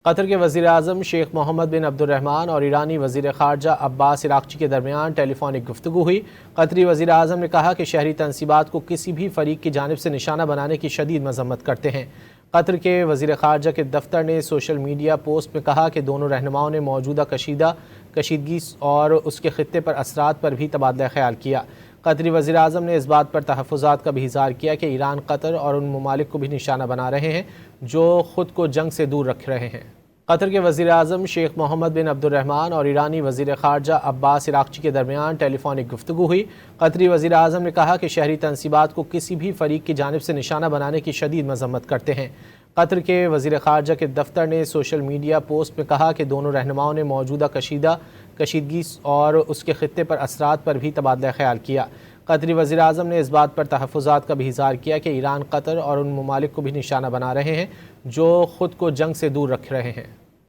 قطر کے وزیر اعظم شیخ محمد بن عبد الرحمن اور ایرانی وزیر خارجہ عباس عراقچی کے درمیان ٹیلی فونک گفتگو ہوئی۔ قطری وزیر اعظم نے کہا کہ شہری تنصیبات کو کسی بھی فریق کی جانب سے نشانہ بنانے کی شدید مذمت کرتے ہیں۔ قطر کے وزیر خارجہ کے دفتر نے سوشل میڈیا پوسٹ میں کہا کہ دونوں رہنماؤں نے موجودہ کشیدگی اور اس کے خطے پر اثرات پر بھی تبادلہ خیال کیا۔ قطری وزیر اعظم نے اس بات پر تحفظات کا بھی اظہار کیا کہ ایران قطر اور ان ممالک کو بھی نشانہ بنا رہے ہیں جو خود کو جنگ سے دور رکھ رہے ہیں۔ قطر کے وزیر اعظم شیخ محمد بن عبد الرحمن اور ایرانی وزیر خارجہ عباس عراقچی کے درمیان ٹیلی فونک گفتگو ہوئی۔ قطری وزیر اعظم نے کہا کہ شہری تنصیبات کو کسی بھی فریق کی جانب سے نشانہ بنانے کی شدید مذمت کرتے ہیں۔ قطر کے وزیر خارجہ کے دفتر نے سوشل میڈیا پوسٹ میں کہا کہ دونوں رہنماؤں نے موجودہ کشیدگی اور اس کے خطے پر اثرات پر بھی تبادلہ خیال کیا۔ قطری وزیر اعظم نے اس بات پر تحفظات کا بھی اظہار کیا کہ ایران قطر اور ان ممالک کو بھی نشانہ بنا رہے ہیں جو خود کو جنگ سے دور رکھ رہے ہیں۔